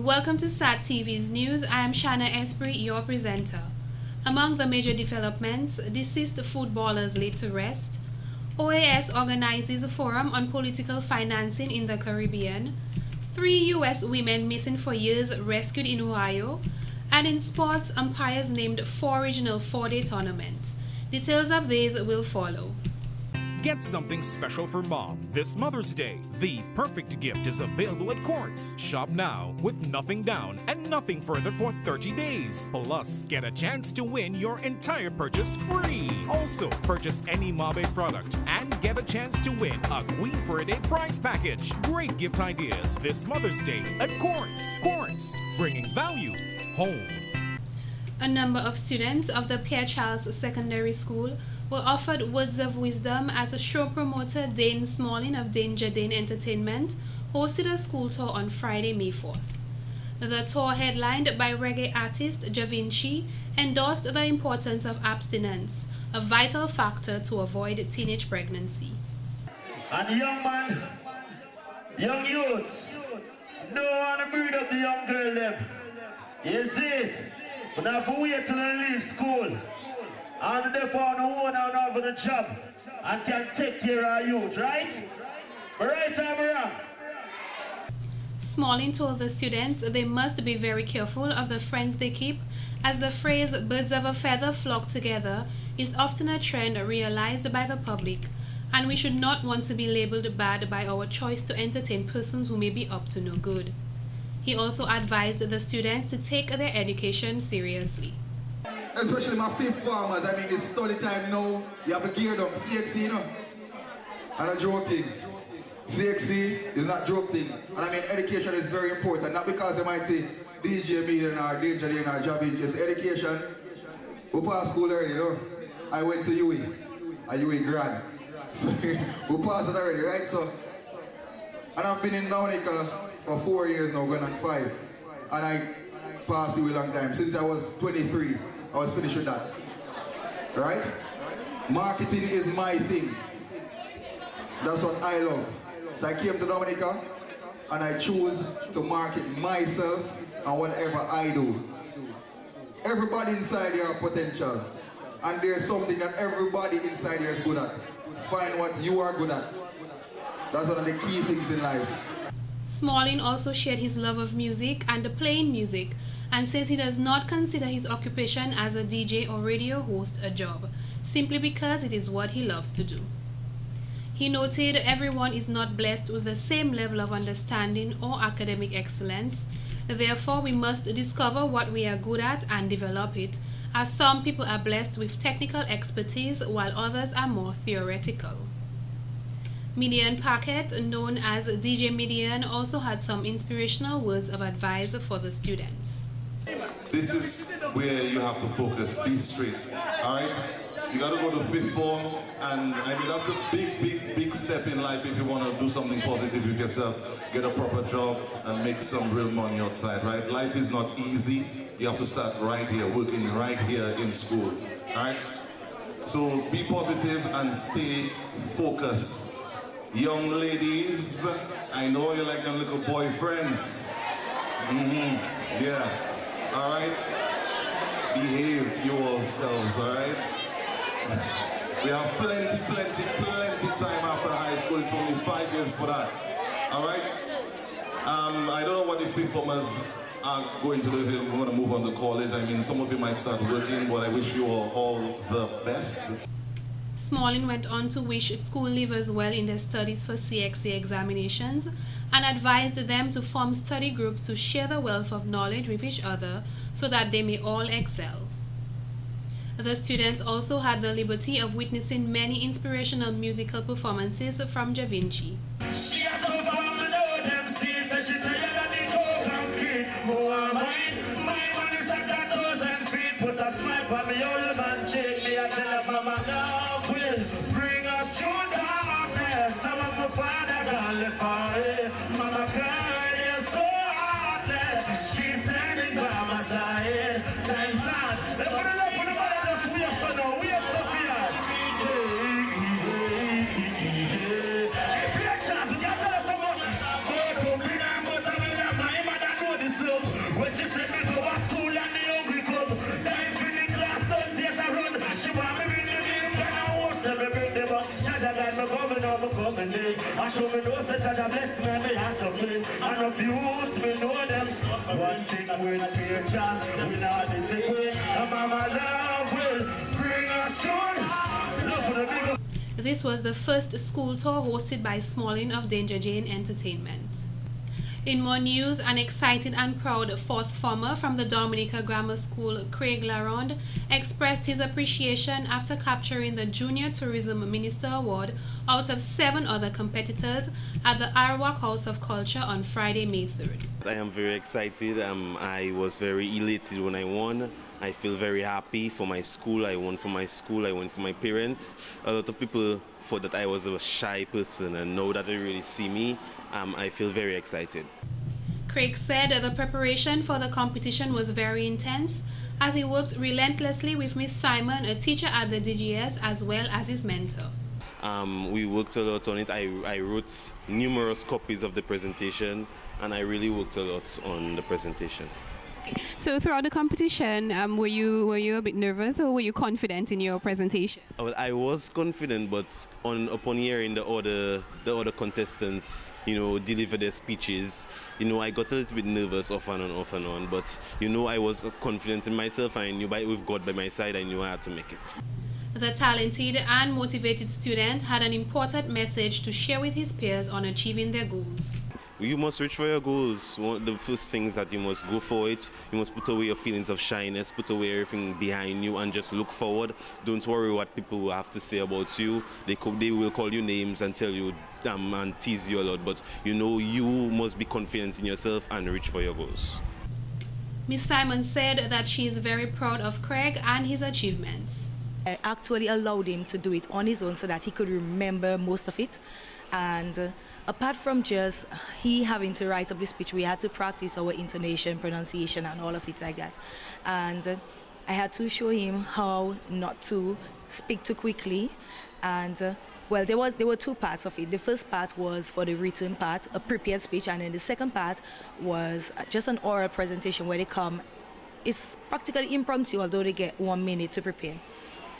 Welcome to SAT TV's news. I am Shanna Esprit, your presenter. Among the major developments, deceased footballers laid to rest, OAS organizes a forum on political financing in the Caribbean, 3 U.S. women missing for years rescued in Ohio, and in sports, umpires named 4 regional 4-day tournaments. Details of these will follow. Get something special for mom this Mother's Day. The perfect gift is available at Courts. Shop now with nothing down and nothing further for 30 days. Plus, get a chance to win your entire purchase free. Also, purchase any Mabe product and get a chance to win a Queen for a Day prize package. Great gift ideas this Mother's Day at Courts. Courts, bringing value home. A number of students of the Pierre Charles Secondary School were offered words of wisdom as a show promoter Dane Smalling of Danger Dane Entertainment hosted a school tour on Friday, May 4th. The tour, headlined by reggae artist Vinci, endorsed the importance of abstinence, a vital factor to avoid teenage pregnancy. And young man, young youths, don't want to breed up the young girl them. You see it? But now for wait till they leave school. And they found the one out over the job and can take care of youth, right? But right or wrong? Smalling told the students they must be very careful of the friends they keep, as the phrase birds of a feather flock together is often a trend realized by the public, and we should not want to be labeled bad by our choice to entertain persons who may be up to no good. He also advised the students to take their education seriously. Especially my fifth farmers, I mean it's study time now, you have to gear them, CXC, you know? And a joke thing. CXC is not joke thing. And I mean education is very important, not because they might say DJ Median or Danger Lane or Jabbage, just education. We passed school already, you know? I went to UE, a UE grad. So we passed it already, right? So, and I've been in Dominica for 4 years now, going on 5. And I passed UE a long time, since I was 23. I was finished with that, right? Marketing is my thing. That's what I love. So I came to Dominica and I chose to market myself and whatever I do. Everybody inside here has potential. And there's something that everybody inside here is good at. Find what you are good at. That's one of the key things in life. Smalling also shared his love of music and playing music, and says he does not consider his occupation as a DJ or radio host a job, simply because it is what he loves to do. He noted everyone is not blessed with the same level of understanding or academic excellence, therefore we must discover what we are good at and develop it, as some people are blessed with technical expertise while others are more theoretical. Midian Paquette, known as DJ Midian, also had some inspirational words of advice for the students. This is where you have to focus, be straight, all right? You got to go to 5th form, and I mean, that's the big step in life if you want to do something positive with yourself, get a proper job, and make some real money outside, right? Life is not easy. You have to start right here, working right here in school, all right? So be positive and stay focused. Young ladies, I know you like them little boyfriends. Yeah. All right? Behave yourselves, all right? We have plenty time after high school. It's only 5 years for that. All right? I don't know what the fifth formers are going to do if we're going to move on to college. I mean, some of you might start working, but I wish you all the best. Smalling went on to wish school leavers well in their studies for CXC examinations and advised them to form study groups to share the wealth of knowledge with each other so that they may all excel. The students also had the liberty of witnessing many inspirational musical performances from Vinci. She has overwhelmed the door, them seats, and she tired of the cold concrete. More mine, my man is like 1,000 feet. Put a smile on me, old man, check me, I tell her mama, no, will bring us children out there. Some of my father gone left for it. Mama cried, you're so heartless. She's standing by my side. Time's on. They put it up for the body, that's we have to know, we have to fear. Hey, play a chance, we can tell us about. Go to bring her, but I mean, my mother know this. I show me those that are the best man, me answer me. And of youths, me know them. One thing with pictures, we not disagree. And mama love will bring us joy. Love for the big. This was the first school tour hosted by Smalling of Danger Jane Entertainment. In more news, an excited and proud fourth former from the Dominica Grammar School, Craig Laronde, expressed his appreciation after capturing the Junior Tourism Minister Award out of 7 other competitors at the Arawak House of Culture on Friday, May 3rd. I am very excited. I was very elated when I won. I feel very happy for my school. I won for my school. I won for my parents. A lot of people thought that I was a shy person, and now that they really see me, I feel very excited. Craig said the preparation for the competition was very intense as he worked relentlessly with Miss Simon, a teacher at the DGS, as well as his mentor. We worked a lot on it. I wrote numerous copies of the presentation, and I really worked a lot on the presentation. So throughout the competition, were you a bit nervous, or were you confident in your presentation? Well, I was confident, but upon hearing the other contestants, deliver their speeches, I got a little bit nervous off and on. But I was confident in myself, and I knew with God by my side, I knew I had to make it. The talented and motivated student had an important message to share with his peers on achieving their goals. You must reach for your goals. The first thing is that you must go for it. You must put away your feelings of shyness, put away everything behind you, and just look forward. Don't worry what people will have to say about you. They will call you names and tell you and tease you a lot, but you must be confident in yourself and reach for your goals. Miss Simon said that she is very proud of Craig and his achievements. I actually allowed him to do it on his own so that he could remember most of it. And apart from just he having to write up the speech, we had to practice our intonation, pronunciation, and all of it like that. And I had to show him how not to speak too quickly. And well, there were 2 parts of it. The first part was for the written part, a prepared speech, and then the second part was just an oral presentation where they come. It's practically impromptu, although they get 1 minute to prepare.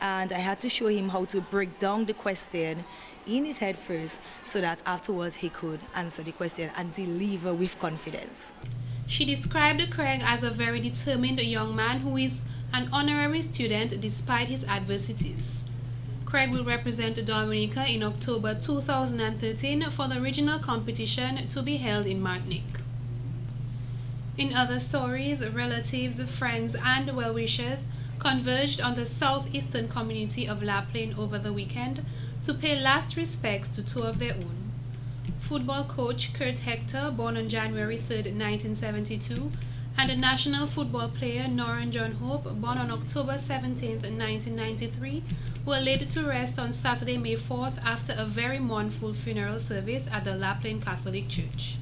And I had to show him how to break down the question in his head first, so that afterwards he could answer the question and deliver with confidence. She described Craig as a very determined young man who is an honorary student despite his adversities. Craig will represent Dominica in October 2013 for the regional competition to be held in Martinique. In other stories, relatives, friends, and well-wishers converged on the southeastern community of La Plaine over the weekend to pay last respects to 2 of their own. Football coach Kurt Hector, born on January 3, 1972, and a national football player Norrin John Hope, born on October 17, 1993, were laid to rest on Saturday, May 4th after a very mournful funeral service at the La Plaine Catholic Church.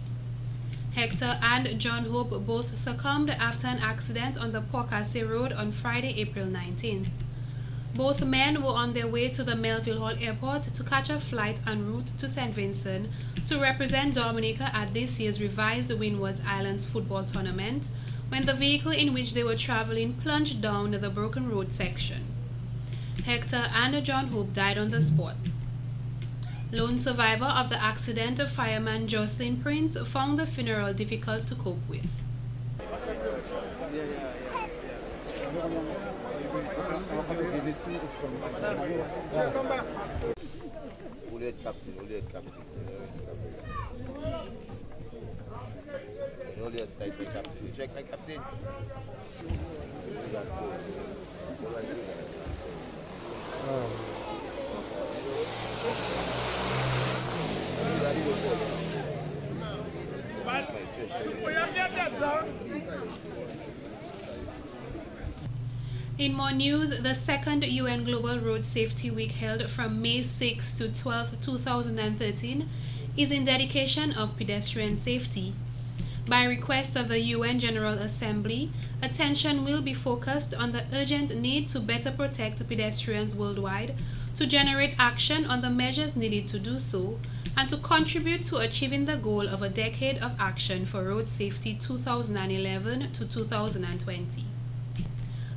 Hector and John Hope both succumbed after an accident on the Port-Cassé Road on Friday, April 19th. Both men were on their way to the Melville Hall Airport to catch a flight en route to St. Vincent to represent Dominica at this year's revised Windward Islands football tournament when the vehicle in which they were traveling plunged down the broken road section. Hector and John Hope died on the spot. Lone survivor of the accident, fireman Jocelyn Prince, found the funeral difficult to cope with. Check my captain. In more news, the second UN Global Road Safety Week held from May 6 to 12, 2013 is in dedication of pedestrian safety. By request of the UN General Assembly, attention will be focused on the urgent need to better protect pedestrians worldwide, to generate action on the measures needed to do so, and to contribute to achieving the goal of a decade of action for road safety 2011 to 2020.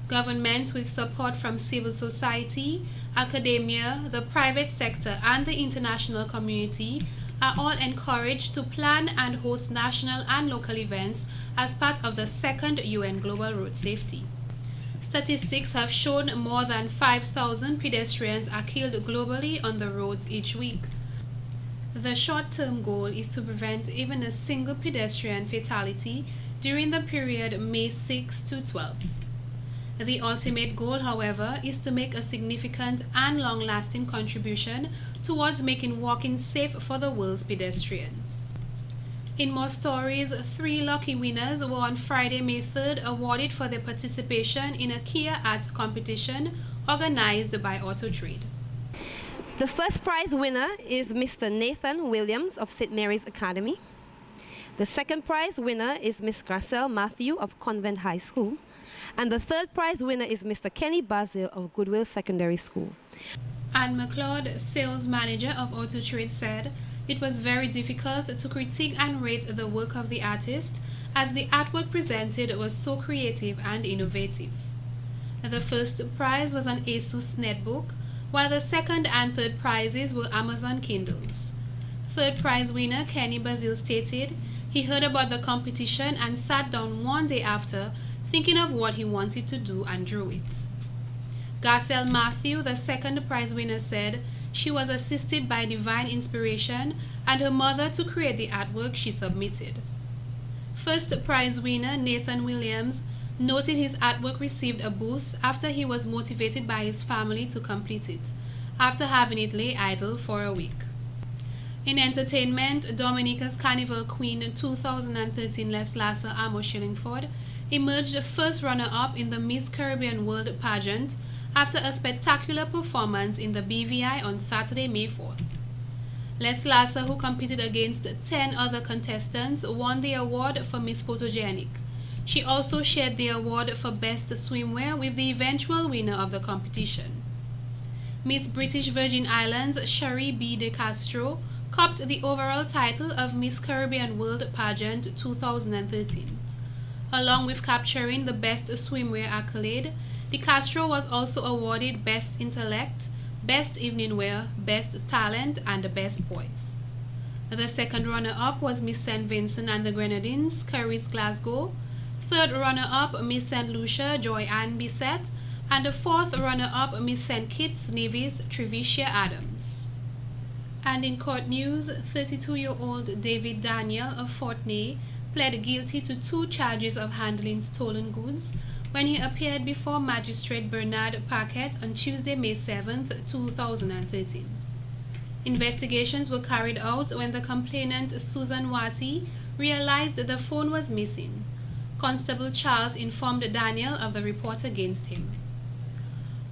Governments with support from civil society, academia, the private sector, and the international community are all encouraged to plan and host national and local events as part of the second UN Global Road Safety. Statistics have shown more than 5,000 pedestrians are killed globally on the roads each week. The short-term goal is to prevent even a single pedestrian fatality during the period May 6 to 12. The ultimate goal, however, is to make a significant and long-lasting contribution towards making walking safe for the world's pedestrians. In more stories, 3 lucky winners were on Friday, May 3rd, awarded for their participation in a Kia art competition organized by AutoTrade. The first prize winner is Mr. Nathan Williams of St. Mary's Academy. The second prize winner is Miss Gracel Matthew of Convent High School. And the third prize winner is Mr. Kenny Basil of Goodwill Secondary School. Anne McLeod, sales manager of AutoTrade, said it was very difficult to critique and rate the work of the artist as the artwork presented was so creative and innovative. The first prize was an ASUS netbook, while the second and third prizes were Amazon Kindles. Third prize winner Kenny Basil stated he heard about the competition and sat down one day after thinking of what he wanted to do and drew it. Garcelle Matthew, the second prize winner, said she was assisted by divine inspiration and her mother to create the artwork she submitted. First prize winner Nathan Williams noted his artwork received a boost after he was motivated by his family to complete it, after having it lay idle for a week. In entertainment, Dominica's Carnival Queen 2013 Les Lasser Amo Shillingford emerged first runner-up in the Miss Caribbean World pageant after a spectacular performance in the BVI on Saturday, May 4th. Les Lasser, who competed against 10 other contestants, won the award for Miss Photogenic. She also shared the award for Best Swimwear with the eventual winner of the competition. Miss British Virgin Islands Cherie B. de Castro copped the overall title of Miss Caribbean World Pageant 2013. Along with capturing the Best Swimwear accolade, De Castro was also awarded Best Intellect, Best Evening Wear, Best Talent, and Best Poise. The second runner-up was Miss St. Vincent and the Grenadines, Caris Glasgow. Third runner-up, Miss St. Lucia, Joy Ann Bissett. And the fourth runner-up, Miss St. Kitts Nevis, Trevicia Adams. And in court news, 32-year-old David Daniel of Fortney pled guilty to 2 charges of handling stolen goods when he appeared before Magistrate Bernard Paquette on Tuesday, May 7, 2013. Investigations were carried out when the complainant Susan Wati realized the phone was missing. Constable Charles informed Daniel of the report against him.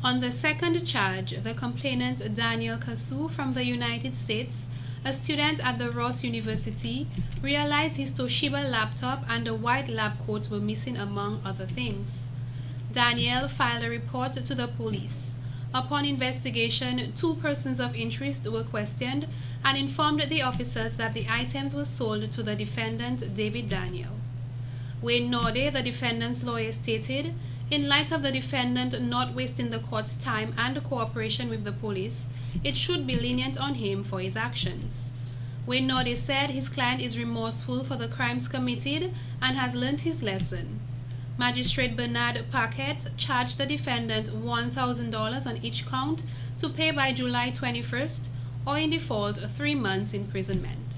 On the second charge, the complainant Daniel Kasu from the United States, a student at the Ross University, realized his Toshiba laptop and a white lab coat were missing among other things. Daniel filed a report to the police. Upon investigation, 2 persons of interest were questioned and informed the officers that the items were sold to the defendant David Daniel. Wayne Norde, the defendant's lawyer, stated, in light of the defendant not wasting the court's time and cooperation with the police, it should be lenient on him for his actions. Wayne Norde said his client is remorseful for the crimes committed and has learned his lesson. Magistrate Bernard Paquette charged the defendant $1,000 on each count to pay by July 21st, or in default, 3 months imprisonment.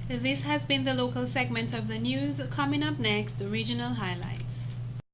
This has been the local segment of the news. Coming up next, regional highlights.